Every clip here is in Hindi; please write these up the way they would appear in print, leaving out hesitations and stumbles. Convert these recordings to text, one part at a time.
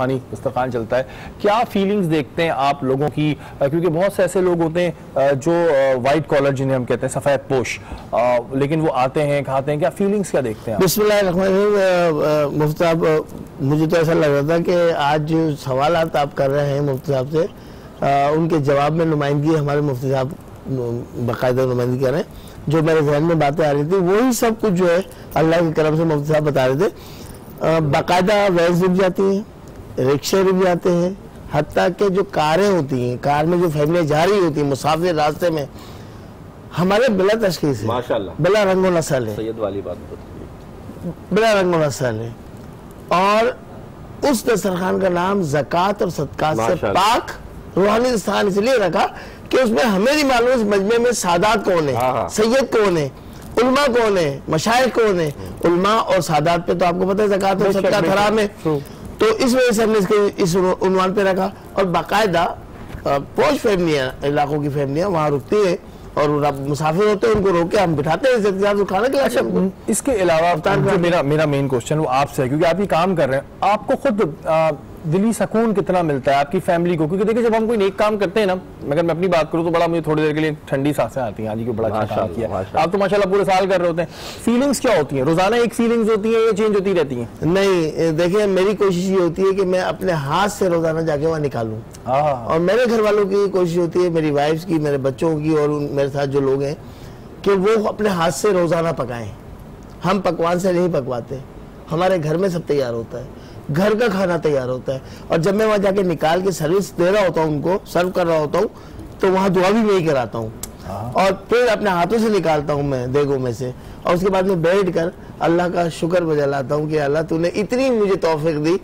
रूहानी दस्तरखान चलता है, क्या फीलिंग्स देखते हैं आप लोगों की? क्योंकि बहुत से ऐसे लोग होते हैं जो वाइट कॉलर जिन्हें हम कहते हैं, सफ़ेद पोश, लेकिन वो आते हैं खाते हैं, क्या फीलिंग्स क्या देखते हैं? बिस्मिल्लाह मुफ्ती साहब, मुझे तो ऐसा लग रहा था कि आज जो सवाल आप कर रहे हैं मुफ्ती साहब से, उनके जवाब में नुमाइंदगी हमारे मुफ्ती साहब बाकायदा नुमाइंदगी कर रहे हैं। जो मेरे जहन में बातें आ रही थी वही सब कुछ जो है अल्लाह के करम से मुफ्ती साहब बता रहे थे। बाकायदा वैन रुक जाती हैं, रिक्शे रुक जाते हैं, हत्ता के जो कारें होती हैं, कार में जो फैमिलियाँ जा रही होती हैं मुसाफिर रास्ते में, हमारे बिला तशखीस है, माशाअल्लाह, बिला रंग व नस्ल है, सैयद वाली बात बिला रंग व नस्ल है। और उस दस्तरखान का नाम ज़कात और सदकात से पाक रूहानी दस्तरखान इसलिए रखा कि उसमें हमें नहीं मालूम इस मजमे में सादात कौन है, सैयद कौन है, उल्मा कौन है, मशाइख कौन है। उल्मा और सादात पे तो आपको पता है ज़कात और सदकात हराम है, तो इस वजह से हमने इसके इस उन्वान पे रखा। और बाकायदा पोश फैमिलियाँ, इलाकों की फैमिलियाँ वहाँ रुकती है और मुसाफिर होते हैं, उनको रोक के हम बिठाते हैं खाना के। अच्छा, इसके अलावा जो मेरा मेन क्वेश्चन वो आपसे है, क्योंकि आप ये काम कर रहे हैं, आपको खुद दिली सुकून कितना मिलता है आपकी फैमिली को? क्योंकि देखिए, जब हम कोई नेक काम करते हैं ना, मगर मैं अपनी बात करूं तो बड़ा मुझे थोड़ी देर के लिए ठंडी सांसें आती हैं। आज को बड़ा अच्छा काम किया, आप तो माशाल्लाह पूरे साल कर रहे होते हैं। फीलिंग्स क्या होती हैं? रोजाना एक फीलिंग्स होती है, ये चेंज होती रहती हैं? नहीं, देखिए मेरी कोशिश ये होती है कि मैं अपने हाथ से रोजाना जाके वहाँ निकालूं, और मेरे घर वालों की कोशिश होती है, मेरी वाइफ की, मेरे बच्चों की और मेरे साथ जो लोग हैं, कि वो अपने हाथ से रोजाना पकाएं। हम पकवान से नहीं पकवाते, हमारे घर में सब तैयार होता है, घर का खाना तैयार होता है। और जब मैं वहाँ जाके निकाल के सर्विस दे रहा होता हूँ, उनको सर्व कर रहा होता हूँ, तो वहाँ दुआ भी मैं ही कराता हूँ, और फिर अपने हाथों से निकालता हूँ मैं देगों में से, और उसके बाद में बैठ कर अल्लाह का शुक्र बजा लाता हूँ कि अल्लाह तूने इतनी मुझे तौफीक दी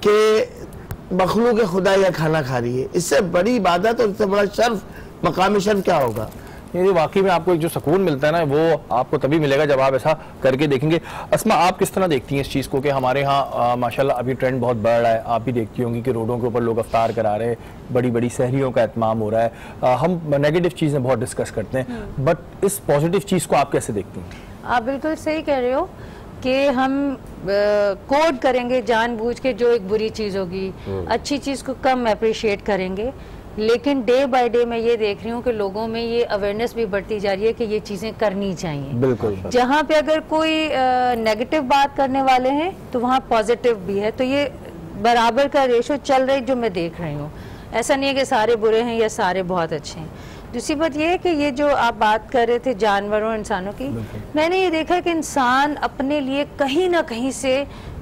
कि मखलूक खुदा या खाना खा रही है। इससे बड़ी इबादत और इससे बड़ा शर्फ, मकाम शर्फ क्या होगा? ये वाकई में आपको एक जो सुकून मिलता है ना, वो आपको तभी मिलेगा जब आप ऐसा करके देखेंगे। अस्मा, आप किस तरह देखती हैं इस चीज़ को कि हमारे यहाँ माशाल्लाह अभी ट्रेंड बहुत बढ़ रहा है? आप भी देखती होंगी कि रोडों के ऊपर लोग अफ्तार करा रहे हैं, बड़ी बड़ी सहरियों का एहतमाम हो रहा है। हम नेगेटिव चीज़ें बहुत डिस्कस करते हैं, बट इस पॉजिटिव चीज़ को आप कैसे देखती हैं? आप बिल्कुल सही कह रहे हो कि हम कोड करेंगे जानबूझ के, जो एक बुरी चीज़ होगी, अच्छी चीज़ को कम अप्रिशिएट करेंगे। लेकिन डे बाय डे मैं ये देख रही हूँ कि लोगों में ये अवेयरनेस भी बढ़ती जा रही है कि ये चीज़ें करनी चाहिए। बिल्कुल, जहाँ पे अगर कोई नेगेटिव बात करने वाले हैं तो वहाँ पॉजिटिव भी है, तो ये बराबर का रेशो चल रही जो मैं देख रही हूँ। ऐसा नहीं है कि सारे बुरे हैं या सारे बहुत अच्छे हैं। दूसरी बात ये है कि ये जो आप बात कर रहे थे जानवरों इंसानों की, मैंने ये देखा कि इंसान अपने लिए कहीं ना कहीं से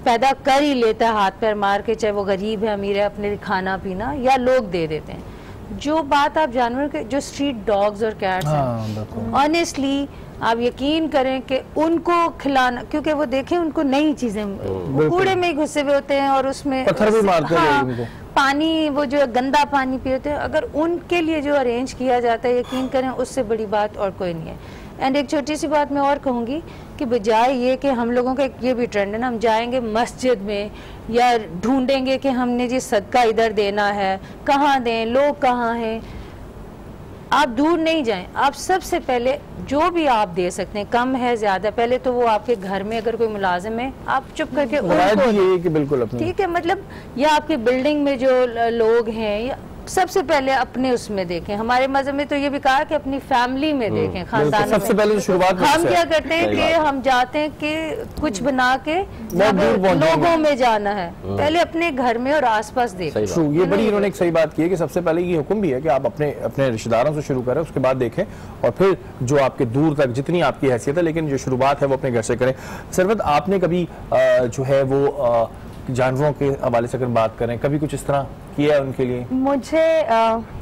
पैदा कर ही लेता है, हाथ पैर मार के, चाहे वो गरीब है अमीर है, अपने लिए खाना पीना, या लोग दे देते हैं। जो बात आप जानवर के, जो स्ट्रीट डॉग्स और कैट्स हैं, ऑनेस्टली आप यकीन करें कि उनको खिलाना, क्योंकि वो देखें उनको नई चीजें, वो कूड़े में ही घुसे हुए होते हैं और उसमें पत्थर भी मारते हैं, पानी, वो जो गंदा पानी पीते हैं, अगर उनके लिए जो अरेंज किया जाता है, यकीन करें उससे बड़ी बात और कोई नहीं है। एंड एक छोटी सी बात मैं और कहूँगी कि बजाय ये कि हम लोगों का ये भी ट्रेंड है ना, हम जाएंगे मस्जिद में या ढूंढेंगे कि हमने जी सदका इधर देना है, कहाँ दें, लोग कहाँ हैं, आप दूर नहीं जाएं। आप सबसे पहले जो भी आप दे सकते हैं, कम है ज़्यादा, पहले तो वो आपके घर में अगर कोई मुलाजिम है, आप चुप करके उनको, बिल्कुल ठीक है, मतलब या आपकी बिल्डिंग में जो लोग हैं, या सबसे पहले अपने उसमें देखें। हमारे मज़हब में तो ये भी कहा कि अपनी फैमिली में देखें, खानदान में। सबसे पहले शुरुआत हम क्या करते हैं कि हम जाते हैं कि कुछ बना के लोगों में जाना है, पहले अपने घर में और आसपास देखें। ये बड़ी इन्होंने एक सही बात की है कि सबसे पहले ये हुक्म भी है कि आप अपने रिश्तेदारों से शुरू करें, उसके बाद देखें, और फिर जो आपके दूर तक जितनी आपकी हैसियत है, लेकिन जो शुरुआत है वो अपने घर से करें। सरवत, आपने कभी जो है वो जानवरों के हवाले से अगर बात करें, कभी कुछ इस तरह किया है उनके लिए? मुझे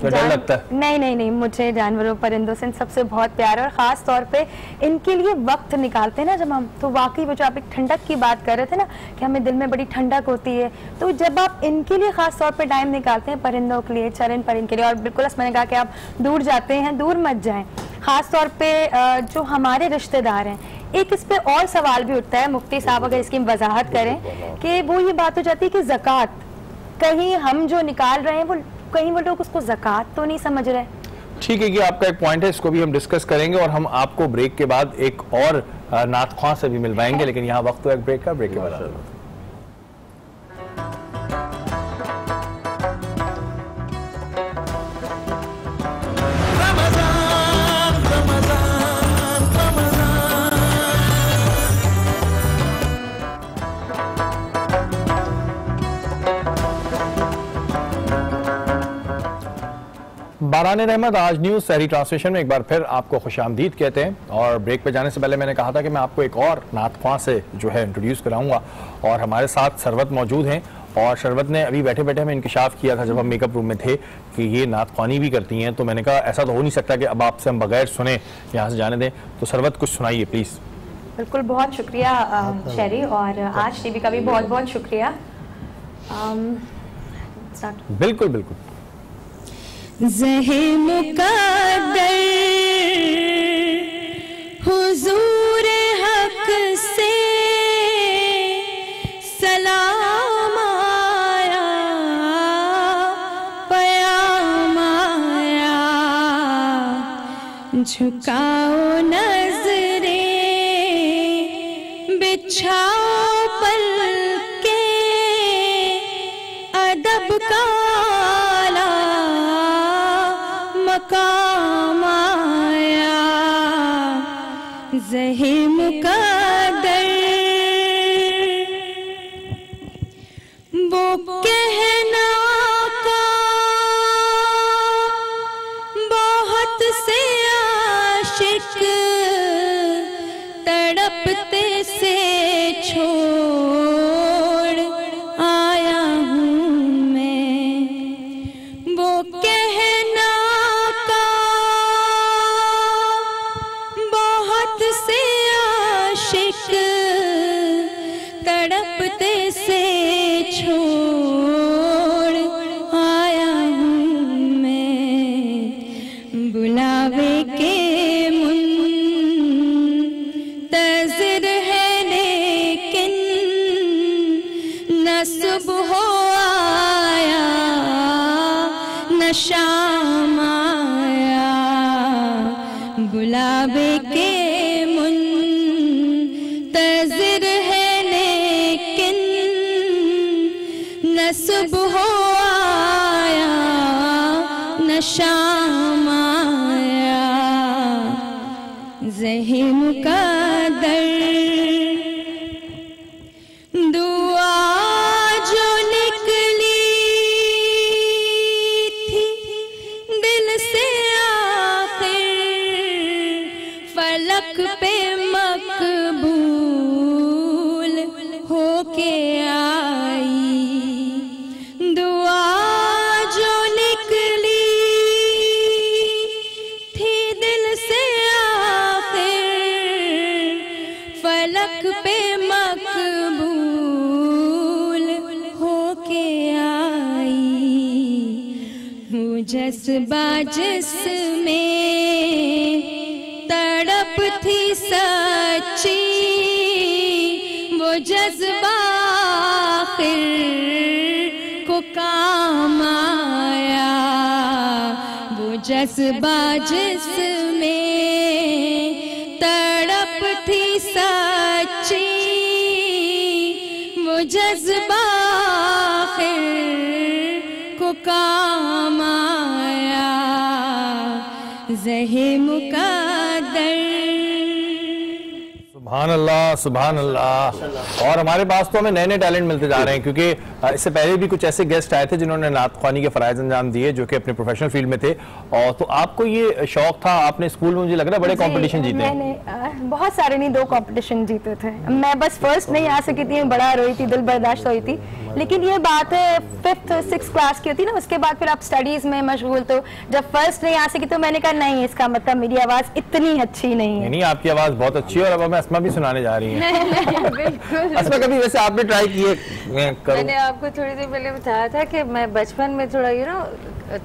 डर लगता है? नहीं, मुझे जानवरों परिंदों से सबसे बहुत प्यार है, और ख़ास तौर पे इनके लिए वक्त निकालते हैं ना जब हम, तो वाकई वो जो आप एक ठंडक की बात कर रहे थे ना कि हमें दिल में बड़ी ठंडक होती है, तो जब आप इनके लिए ख़ास तौर पे टाइम निकालते हैं, परिंदों के लिए, चरण परिंद के लिए, और बिल्कुल मैंने कहा कि आप दूर जाते हैं, दूर मत जाएँ। ख़ास तौर पर जो हमारे रिश्तेदार हैं, एक इस पे और सवाल भी उठता है, मुफ्ती साहब अगर इसकी वजाहत करें, कि वो ये बात हो जाती है कि ज़कात, कहीं हम जो निकाल रहे हैं वो कहीं वो लोग उसको ज़कात तो नहीं समझ रहे। ठीक है कि आपका एक पॉइंट है, इसको भी हम डिस्कस करेंगे, और हम आपको ब्रेक के बाद एक और नात ख्वां से भी मिलवाएंगे, लेकिन यहाँ वक्त तो एक ब्रेक का, ब्रेक के बाद बारान रहमत आज न्यूज़ सहरी ट्रांसलेशन में एक बार फिर आपको खुशामदीद कहते हैं। और ब्रेक पे जाने से पहले मैंने कहा था कि मैं आपको एक और नात ख्वां से जो है इंट्रोड्यूस कराऊंगा, और हमारे साथ सरवत मौजूद हैं। और शरवत ने अभी बैठे बैठे हमें इंकशाफ किया था जब हम मेकअप रूम में थे कि ये नात ख्वानी भी करती हैं, तो मैंने कहा ऐसा तो हो नहीं सकता कि अब आपसे हम बगैर सुने यहाँ से जाने दें। तो सरवत कुछ सुनाइए प्लीज़। बिल्कुल, बहुत शुक्रिया शेरी, और आज टीवी का भी बहुत बहुत शुक्रिया। बिल्कुल बिल्कुल। ज़हे मुक़द्दर हुज़ूर हक़ से सलाम आया, पयाम आया, झुकाओ नज़रें, बिछाओ पलके, अदब का मकाम आया, ज़हे मुक़द्दर वो कहना का बहुत से आशिक तड़पते से छोड़ आया हूँ मैं, वो कहना तड़पते से छोड़ आया हूँ मैं, बुलावे के मुंतज़िर है लेकिन न सुबह आया न शाम आया, बुलावे के सुबह आया न शाम आया, ज़हे मुक़द्दर दुआ जो निकली थी दिल से आखिर फलक पे मकबूल होके आई, फलक पे मकबूल होके आई, वो जज्बा जिसमें तड़प थी सच्ची, वो जज्बा आखिर को काम आया, वो जज्बा जिसमें तड़प थी सच्ची, वो जज्बा आखिर को काम आया, ज़हे मुक़द्दर। सुभान अल्लाह, सुभान अल्लाह। और हमारे पास तो हमें नए नए टैलेंट मिलते जा रहे हैं, क्योंकि इससे पहले भी कुछ ऐसे गेस्ट आए थे जिन्होंने नात ख्वानी के फ़राइज़ अंजाम दिए जो कि अपने प्रोफेशनल फील्ड में थे। और तो आपको ये शौक था, आपने स्कूल में मुझे लग रहा है बड़े कंपटीशन जीते हैं। मैंने बहुत सारे नहीं, 2 कंपटीशन जीते थे। मैं बस फर्स्ट नहीं आ सकी थी, बड़ा रोई थी, दिल बर्दाश्त हुई थी। लेकिन ये बात है 5th 6th क्लास की होती ना, उसके बाद फिर आप स्टडीज में मशगूल, तो जब फर्स्ट नहीं आ सकी तो मैंने कहा नहीं, इसका मतलब मेरी आवाज़ इतनी अच्छी नहीं है। नहीं, आपकी आवाज़ बहुत अच्छी है, और अब हमें अस्मा भी सुनाने जा रही है। बिल्कुल। अस्मा, कभी वैसे आपने ट्राई किए? मैंने आपको थोड़ी देर पहले बताया था कि मैं बचपन में थोड़ा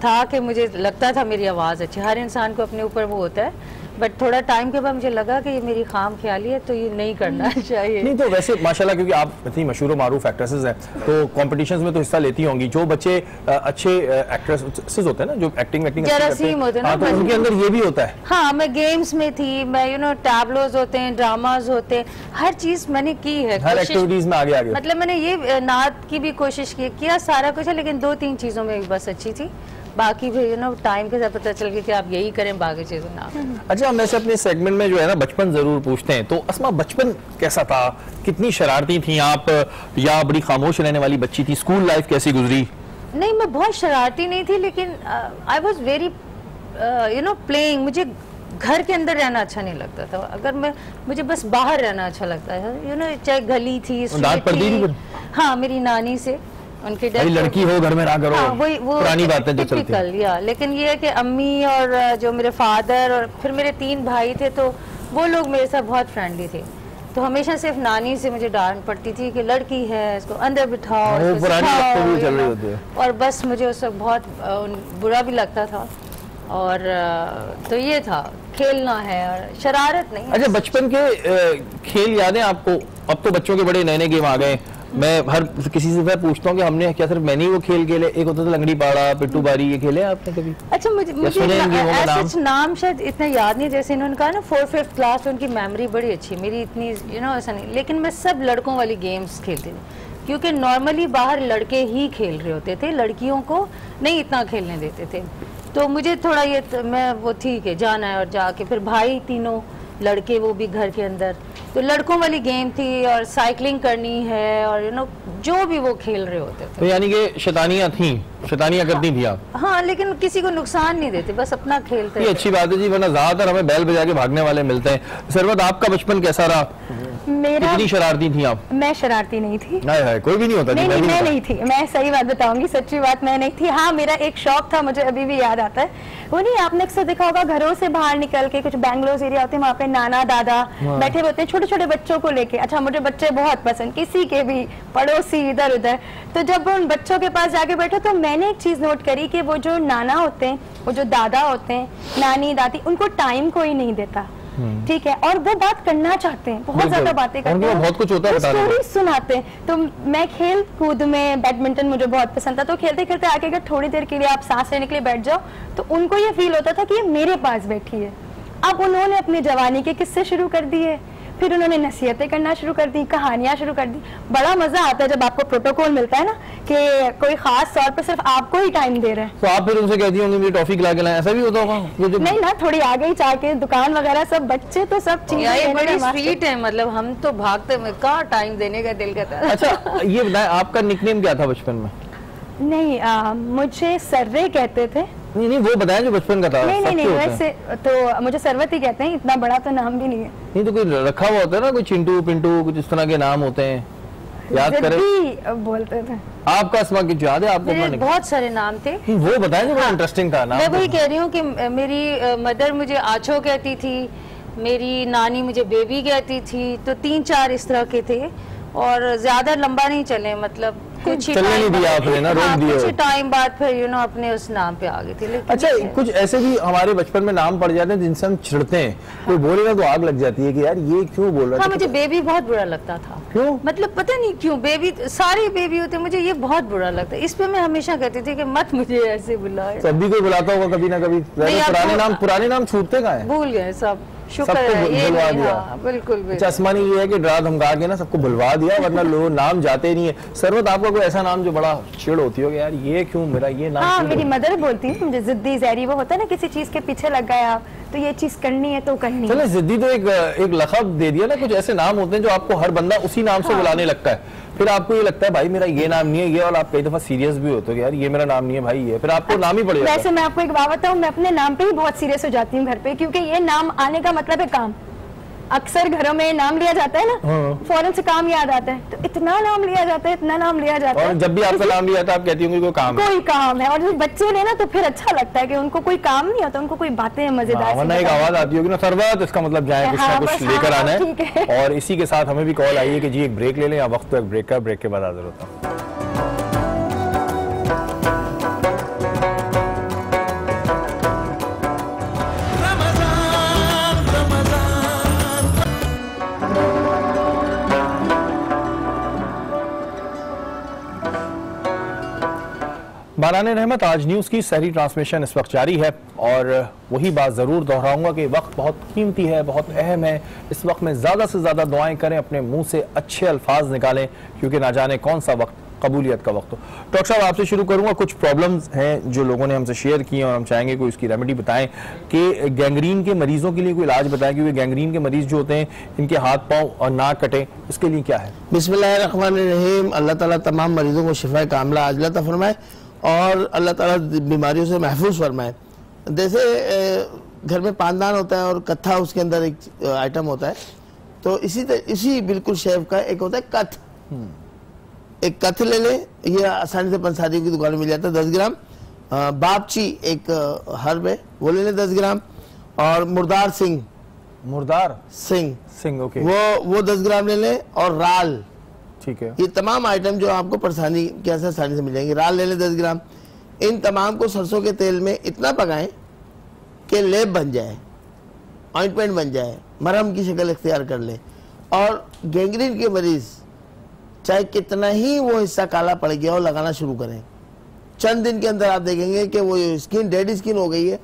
था कि मुझे लगता था मेरी आवाज़ अच्छी, हर इंसान को अपने ऊपर वो होता है, बट थोड़ा टाइम के बाद मुझे लगा कि ये मेरी खाम ख्याली है, तो ये नहीं करना चाहिए। नहीं तो वैसे माशाल्लाह, क्योंकि आप इतनी मशहूर और मारूफ एक्ट्रेसेस हैं, तो कॉम्पिटिशन्स में तो हिस्सा लेती होंगी। जो बच्चे अच्छे एक्ट्रेसेस होते हैं ना, जो एक्टिंग जरासीम होते हैं ना, तो उनके अंदर ये भी होता है। हाँ, मैं गेम्स में थी, मैं टैबलोज होते हैं, ड्रामाज होते हैं, हर चीज मैंने की है, हर एक्टिविटीज में आगे मतलब मैंने ये नात की भी कोशिश किया सारा कुछ है, लेकिन 2-3 चीजों में बस अच्छी थी, बाकी भी टाइम के साथ पता चल गया कि आप यही करें, बाकी चीजें ना। अच्छा, हम ऐसे अपने सेगमेंट में जो है ना बचपन जरूर पूछते हैं, तो अस्मा बचपन कैसा था? कितनी शरारती थी आप, या बड़ी खामोश रहने वाली बच्ची थी? स्कूल लाइफ कैसी गुजरी? नहीं, मैं बहुत शरारती नहीं थी, लेकिन I was very you know playing, मुझे घर के अंदर रहना अच्छा नहीं लगता था। अगर मुझे बस बाहर रहना अच्छा लगता है, यू नो, चाहे गली थी, डांट पड़ती थी? हाँ, मेरी नानी से, उनकी डेथ। लड़की हो घर में ना करो, हाँ, वो पुरानी बातें जो चलती हैं। या लेकिन ये है कि अम्मी और जो मेरे फादर और फिर मेरे 3 भाई थे, तो वो लोग मेरे साथ बहुत फ्रेंडली थे। तो हमेशा सिर्फ नानी से मुझे डांट पड़ती थी कि लड़की है, इसको अंदर बिठाओ, इसको पुरानी बातें भी चल रही होती है। और बस मुझे उस वक्त बहुत बुरा भी लगता था। और तो ये था, खेलना है और शरारत नहीं। अच्छा, बचपन के खेल यादें आपको? अब तो बच्चों के बड़े नए नए गेम आ गए। मैं हर किसी से मैं पूछता हूँ कि हमने क्या सिर्फ मैंने ही वो खेल खेले? एक होता था लंगड़ी पाड़ा, पिट्टू बारी, ये खेले आपने कभी? अच्छा, मुझे नाम शायद इतना याद नहीं, जैसे इन्होंने कहा ना 4th-5th क्लास, उनकी मेमोरी बड़ी अच्छी, मेरी इतनी यू नो ऐसा नहीं। लेकिन मैं सब लड़कों वाली गेम्स खेलती थी, क्योंकि नॉर्मली बाहर लड़के ही खेल रहे होते थे, लड़कियों को नहीं इतना खेलने देते थे। तो मुझे थोड़ा ये मैं वो ठीक है जाना है, और जाके फिर भाई तीनों लड़के, वो भी घर के अंदर, तो लड़कों वाली गेम थी। और साइकिलिंग करनी है, और यू नो जो भी वो खेल रहे होते थे। तो यानी कि शैतानियां थी, शैतानियां करती थी आप? हाँ, लेकिन किसी को नुकसान नहीं देते, बस अपना खेलते। ये अच्छी बात है जी, वरना ज्यादातर हमें बैल बजा के भागने वाले मिलते हैं। सरवत, आपका बचपन कैसा रहा? मेरा, कितनी शरारती थी आप? मैं शरारती नहीं थी। नहीं, कोई भी नहीं होता। नहीं, मैं नहीं थी, मैं सही बात बताऊंगी, सच्ची बात, मैं नहीं थी। हाँ, मेरा एक शौक था, मुझे अभी भी याद आता है। वो नहीं, आपने अक्सर देखा होगा, घरों से बाहर निकल के, कुछ बैंगलोर एरिया होते हैं, वहाँ पे नाना दादा बैठे होते हैं छोटे छोटे बच्चों को लेके। अच्छा, मुझे बच्चे बहुत पसंद, किसी के भी पड़ोसी इधर उधर। तो जब उन बच्चों के पास जाके बैठो, तो मैंने एक चीज नोट करी कि वो जो नाना होते हैं, वो जो दादा होते हैं, नानी दादी, उनको टाइम कोई नहीं देता, ठीक है, और वो बात करना चाहते हैं, बहुत ज्यादा बातें करते हैं, बहुत कुछ होता है, स्टोरी सुनाते हैं। तो मैं खेल कूद में, बैडमिंटन मुझे बहुत पसंद था, तो खेलते खेलते आके अगर थोड़ी देर के लिए आप सांस लेने के लिए बैठ जाओ, तो उनको ये फील होता था कि ये मेरे पास बैठी है। अब उन्होंने अपनी जवानी के किस्से शुरू कर दिए, फिर उन्होंने नसीहतें करना शुरू कर दी, कहानियां शुरू कर दी। बड़ा मजा आता है जब आपको प्रोटोकॉल मिलता है ना, कि कोई खास तौर पर सिर्फ आपको ही टाइम दे रहे हैं। तो आप फिर उनसे कहती होंगी मुझे टॉफी खिला के लाएं, ऐसा भी होता होगा? नहीं ना, थोड़ी आगे ही जाके दुकान वगैरह सब बच्चे तो सब चीजें बड़ी स्वीट है, मतलब हम तो भागते में कहाँ टाइम देने का दिल करता है। अच्छा, ये बताएं, आपका निकनेम क्या था बचपन में? नहीं, मुझे सर्रे कहते थे। नहीं, वो बताएं जो बचपन का था। नहीं, वैसे तो मुझे सरवत ही कहते हैं, इतना बड़ा तो नाम भी नहीं है। नहीं तो कोई रखा हुआ होता है ना, कोई चिंटू पिंटू, कुछ इस तरह के नाम होते हैं, याद करें। बोलते थे। आपका अस्मा की याद है आपको? बहुत सारे नाम थे, वो बताएं जो बड़ा इंटरेस्टिंग था नाम। मैं वही कह रही हूँ कि मेरी मदर मुझे आछो कहती थी, मेरी नानी मुझे बेबी कहती थी, तो 3-4 इस तरह के थे, और ज्यादा लंबा नहीं चले, मतलब कुछ टाइम बाद फिर यू नो अपने उस नाम पे आ गए थे। अच्छा, कुछ ऐसे भी हमारे बचपन में नाम पड़ जाते हैं जिनसे हम चिढ़ते हैं, कोई बोलेगा तो आग लग जाती है कि यार ये क्यों बोल रहा है। हाँ, मुझे बेबी बहुत बुरा लगता था। क्यों? मतलब पता नहीं क्यों, बेबी, सारे बेबी होते, मुझे ये बहुत बुरा लगता है। इस पे मैं हमेशा कहती थी कि मत मुझे ऐसे बुलाए। सभी कोई बुलाता होगा कभी ना कभी। पुराने नाम छूटते कहाँ हैं? भूल गए सब, शुक्र है ये नहीं। हाँ, बिल्कुल। चश्मानी ये है कि डरा धमका के ना सबको बुलवा दिया, वरना लोग नाम जाते नहीं है। सरवत, आपका कोई ऐसा नाम जो बड़ा चिढ़ होती हो कि यार ये क्यों मेरा ये नाम? हाँ, मेरी मदर बोलती है मुझे जिद्दी ज़हरी, वो होता है ना, किसी चीज के पीछे लग गए आप, तो ये चीज करनी है तो करनी है। चलो, जिद्दी तो एक लक़ब दे दिया ना। कुछ ऐसे नाम होते हैं जो आपको हर बंदा उसी नाम से बुलाने लगता है, फिर आपको ये लगता है भाई मेरा ये नाम नहीं है ये, और आप कई दफा सीरियस भी होते हो यार ये मेरा नाम नहीं है भाई ये, फिर आपको नाम ही पड़ जाता है। वैसे मैं आपको एक बात बताऊं, मैं अपने नाम पे ही बहुत सीरियस हो जाती हूँ घर पे, क्योंकि ये नाम आने का मतलब है काम। अक्सर घरों में नाम लिया जाता है ना, फौरन से काम याद आता है, तो इतना नाम लिया जाता है, इतना नाम लिया जाता है। और जब भी आपका नाम लिया था आप कहती होंगी कोई काम है, और जब बच्चे लेना तो फिर अच्छा लगता है कि उनको कोई काम नहीं होता, उनको कोई बातें मजेदार। वरना एक आवाज आती होगी ना सरवत, इसका मतलब जाए कुछ ना कुछ लेकर आना है। और इसी के साथ हमें भी कॉल आई है कि जी एक ब्रेक ले लें, या वक्त तो एक ब्रेक का, ब्रेक के बाद हाजिर होता हूँ। बाराने रहमत, आज न्यूज़ की सहरी ट्रांसमिशन इस वक्त जारी है, और वही बात ज़रूर दोहराऊंगा कि वक्त बहुत कीमती है, बहुत अहम है। इस वक्त में ज़्यादा से ज़्यादा दुआएं करें, अपने मुंह से अच्छे अल्फाज निकालें, क्योंकि ना जाने कौन सा वक्त कबूलियत का वक्त हो। डॉक्टर साहब, आपसे शुरू करूंगा। कुछ प्रॉब्लम्स हैं जो लोगों ने हमसे शेयर की हैं और हम चाहेंगे कोई इसकी रेमेडी बताएं, कि गैंग्रीन के मरीजों के लिए कोई इलाज बताएं, क्योंकि गैंग्रीन के मरीज जो होते हैं इनके हाथ पाँव और नाक कटे, इसके लिए क्या है? बिस्मिल्लाहिर्रहमानिर्रहीम। अल्लाह ताला तमाम मरीजों को शिफा कामिला आजिला अता फरमाए और अल्लाह ताला बीमारियों से महफूज फरमाए। जैसे घर में पानदान होता है और कत्था उसके अंदर एक आइटम होता है, तो इसी बिल्कुल शेप का एक होता है कथ। एक कथ ले ले, ये आसानी से पंसारी की दुकान में मिल जाता है 10 ग्राम। बापची एक हर्ब है, वो ले ले 10 ग्राम। और मुर्दार सिंह ओके, वो 10 ग्राम ले ले। और राल, ठीक है, ये तमाम आइटम जो आपको परेशानी की आसानी से मिल जाएंगे। राल ले ले 10 ग्राम। इन तमाम को सरसों के तेल में इतना पकाएं कि लेप बन जाए, ऑइंटमेंट बन जाए, मरहम की शक्ल इख्तियार कर ले। और गैंग्रीन के मरीज चाहे कितना ही वो हिस्सा काला पड़ गया हो, लगाना शुरू करें। चंद दिन के अंदर आप देखेंगे कि वो स्किन डेड स्किन हो गई है,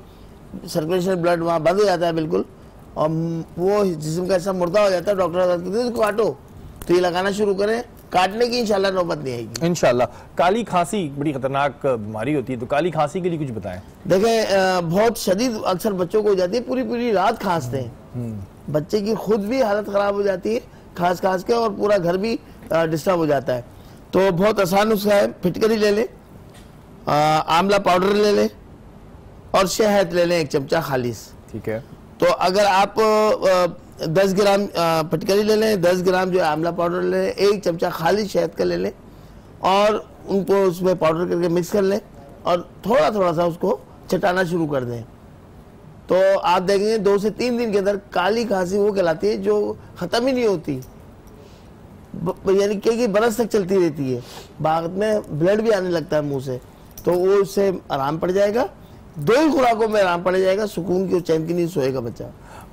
सर्कुलेशन ब्लड वहाँ बंद हो जाता है बिल्कुल, और वो जिस्म का हिस्सा मुर्दा हो जाता है। डॉक्टर कहते हैं इसको काटो, तो ये लगाना शुरू करें, काटने की इंशाल्लाह नौबत नहीं आएगी इंशाल्लाह। काली खांसी बड़ी खतरनाक बीमारी होती है, तो काली खांसी के लिए कुछ बताएं। देखें, बहुत शदीद अक्सर बच्चों को हो जाती है, पूरी पूरी रात खांसते हैं, बच्चे की खुद भी हालत खराब हो जाती है खांस के, और पूरा घर भी डिस्टर्ब हो जाता है। तो बहुत आसान नुस्खा है, फिटकरी ले ले, आंवला पाउडर ले ले, और शहद ले लें 1 चमचा खालिस। ठीक है, तो अगर आप 10 ग्राम फिटकरी ले लें, 10 ग्राम जो आंवला पाउडर ले लें, 1 चमचा खालिस शहद का ले लें, और उनको उसमें पाउडर करके मिक्स कर लें, और थोड़ा थोड़ा सा उसको चटाना शुरू कर दें। तो आप देखेंगे 2 से 3 दिन के अंदर काली खांसी वो कहलाती है जो ख़त्म ही नहीं होती, यानी कई बरस तक चलती रहती है, बाद में ब्लड भी आने लगता है मुंह से। तो वो उससे आराम पड़ जाएगा, 2 ही खुराकों में आराम पड़ जाएगा, सुकून की और चैन की नींद सोएगा बच्चा।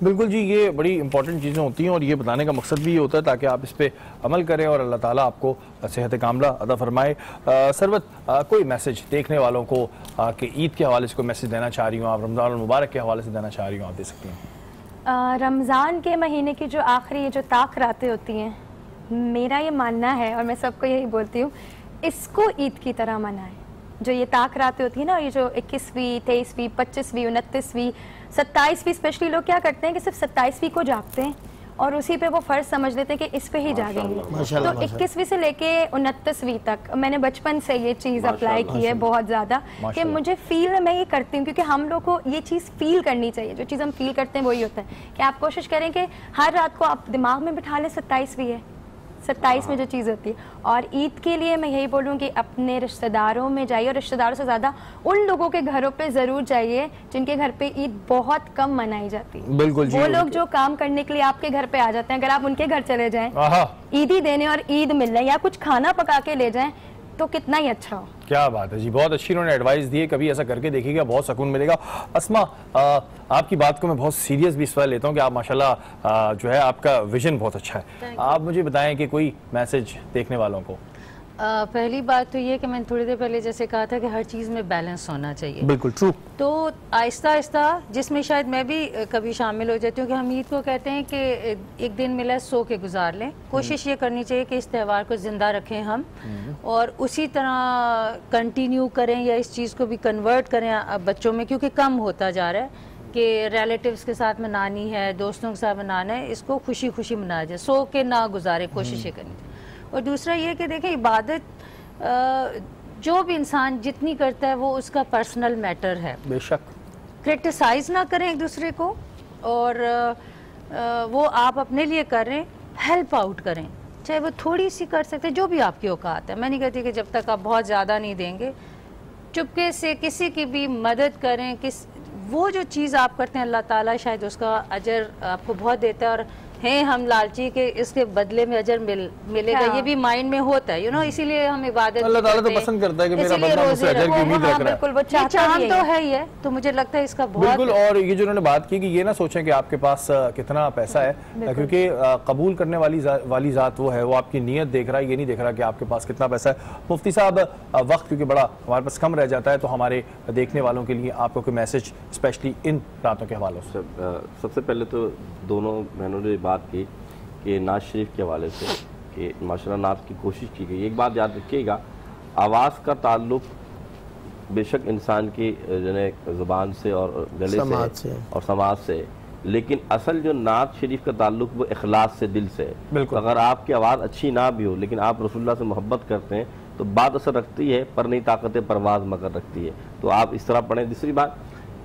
बिल्कुल जी, ये बड़ी इंपॉर्टेंट चीज़ें होती हैं, और ये बताने का मकसद भी ये होता है ताकि आप इस पे अमल करें और अल्लाह ताला आपको सेहत कामला अता फरमाए। सरवत, कोई मैसेज देखने वालों को कि ईद के हवाले से कोई मैसेज देना चाह रही हूँ आप, रमज़ान मुबारक के हवाले से देना चाह रही हूँ, आप दे सकती हैं। रमज़ान के महीने की जो आखिरी ये जो ताक रातें होती हैं, मेरा ये मानना है और मैं सबको यही बोलती हूँ, इसको ईद की तरह मनाएं। जो ये ताक रातें होती है ना, ये जो 21वीं, 23वीं, 25वीं, 29वीं, 27वीं, स्पेशली लोग क्या करते हैं कि सिर्फ 27वीं को जागते हैं और उसी पे वो फर्ज समझ लेते हैं कि इस पे ही जागेंगे। तो 21वीं से लेके 29वीं तक मैंने बचपन से ये चीज़ अप्लाई की है बहुत ज़्यादा, कि मुझे फील मैं ये करती हूँ, क्योंकि हम लोग को ये चीज़ फील करनी चाहिए। जो चीज़ हम फील करते हैं वही होता है कि आप कोशिश करें कि हर रात को आप दिमाग में बिठा लें 27वीं है, 27 में जो चीज़ होती है। और ईद के लिए मैं यही बोलूँ कि अपने रिश्तेदारों में जाइए, और रिश्तेदारों से ज़्यादा उन लोगों के घरों पे ज़रूर जाइए जिनके घर पे ईद बहुत कम मनाई जाती है। बिल्कुल जी, वो लोग जो काम करने के लिए आपके घर पे आ जाते हैं, अगर आप उनके घर चले जाएं, ईदी देने और ईद मिलने, या कुछ खाना पका के ले जाएं, तो कितना ही अच्छा हो। क्या बात है जी, बहुत अच्छी उन्होंने एडवाइस दी है, कभी ऐसा करके देखिएगा, बहुत सुकून मिलेगा। अस्मा, आपकी बात को मैं बहुत सीरियस भी इस वजह लेता हूँ कि आप माशाल्लाह जो है आपका विजन बहुत अच्छा है। आप मुझे बताएं कि कोई मैसेज देखने वालों को। पहली बात तो ये कि मैंने थोड़ी देर पहले जैसे कहा था कि हर चीज़ में बैलेंस होना चाहिए। बिल्कुल ट्रू। तो आहिस्ता आहिस्ता, जिसमें शायद मैं भी कभी शामिल हो जाती हूँ, कि हम ईद को कहते हैं कि एक दिन मिला है, सो के गुजार लें। कोशिश ये करनी चाहिए कि इस त्यौहार को ज़िंदा रखें हम, और उसी तरह कंटिन्यू करें, या इस चीज़ को भी कन्वर्ट करें अब बच्चों में, क्योंकि कम होता जा रहा है कि रिलेटिव्स के साथ मनानी है, दोस्तों के साथ मनाना है, इसको खुशी खुशी मनाया जाए, सो के ना गुजारे, कोशिश ये करनी चाहिए। और दूसरा ये कि देखें, इबादत जो भी इंसान जितनी करता है वो उसका पर्सनल मैटर है, बेशक। क्रिटिसाइज ना करें एक दूसरे को, और वो आप अपने लिए कर रहे हैं, हेल्प आउट करें, चाहे वो थोड़ी सी कर सकते हैं, जो भी आपकी औकात है। मैं नहीं कहती कि जब तक आप बहुत ज़्यादा नहीं देंगे, चुपके से किसी की भी मदद करें। वो जो चीज़ आप करते हैं, अल्लाह ताला शायद उसका अजर आपको बहुत देता है, और हैं हम लालची के इसके बदले में अजर मिलेगा, ये भी माइंड में होता है, इसीलिए हम इबादत अल्लाह ताला तो पसंद करता है कि मेरा बंदा मुझसे अजर की उम्मीद रख रहा है। बिल्कुल, वो चाहता तो है ही है, तो मुझे लगता है इसका बहुत बिल्कुल। और ये जो उन्होंने बात की कि ये ना सोचें कि आपके पास कितना पैसा है, क्योंकि कबूल करने वाली ज़ात वो है, वो आपकी नीयत देख रहा है, ये नहीं देख रहा कि आपके पास कितना पैसा है। मुफ्ती साहब, वक्त क्योंकि बड़ा हमारे पास कम रह जाता है, तो हमारे देखने वालों के लिए आपको कोई मैसेज स्पेशली इन रातों के हवाले से। सबसे पहले तो दोनों बहनों ने बात की कि नाज शरीफ के हवाले से कि माशाल्लाह नात की कोशिश की गई। एक बात याद रखिएगा, आवाज़ का ताल्लुक बेशक इंसान की ज़ुबान से और गले से और समाज से, लेकिन असल जो नात शरीफ का ताल्लुक वो इखलास से, दिल से। बिल्कुल। अगर आपकी आवाज़ अच्छी ना भी हो, लेकिन आप रसूलुल्लाह से मोहब्बत करते हैं, तो बात असर रखती है, पर नहीं ताकत परवाज़ मगर रखती है। तो आप इस तरह पढ़ें। दूसरी बात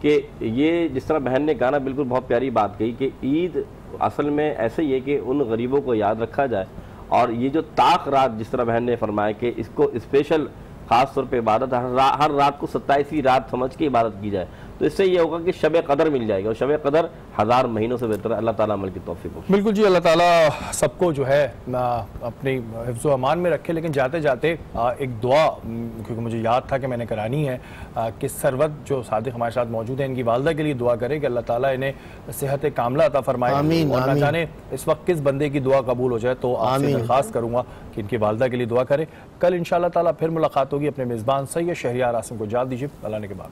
कि ये जिस तरह बहन ने गाना बिल्कुल बहुत प्यारी बात कही कि ईद असल में ऐसे ही है कि उन गरीबों को याद रखा जाए, और ये जो ताक रात जिस तरह बहन ने फरमाया कि इसको स्पेशल खास तौर पे इबादत हर रात को 27वीं रात समझ के इबादत की जाए, तो इससे ये होगा कि शब कदर मिल जाएगा, और शब कदर 1000 महीनों से बेहतर है। अल्लाह ताला अमल की तौफीक हो। बिल्कुल जी, अल्लाह ताला सबको जो है अपनी हिफ्ज़ व अमान में रखे। लेकिन जाते जाते एक दुआ, क्योंकि मुझे याद था कि मैंने करानी है, कि सरवत जो सादिक हमारे साथ मौजूद हैं, इनकी वालदा के लिए दुआ करें कि अल्लाह ताला इन्हें सेहत कामला अता फरमाए, और ना जाने इस वक्त किस बंदे की दुआ कबूल हो जाए। तो आपसे दरख्वास्त करूँगा कि इनकी वालदा के लिए दुआ करें। कल इंशाअल्लाह ताला फिर मुलाकात होगी। अपने मेज़बान सैयद शहरियार आसिम को इजाज़त दीजिए। अल्लाह ने के बाद।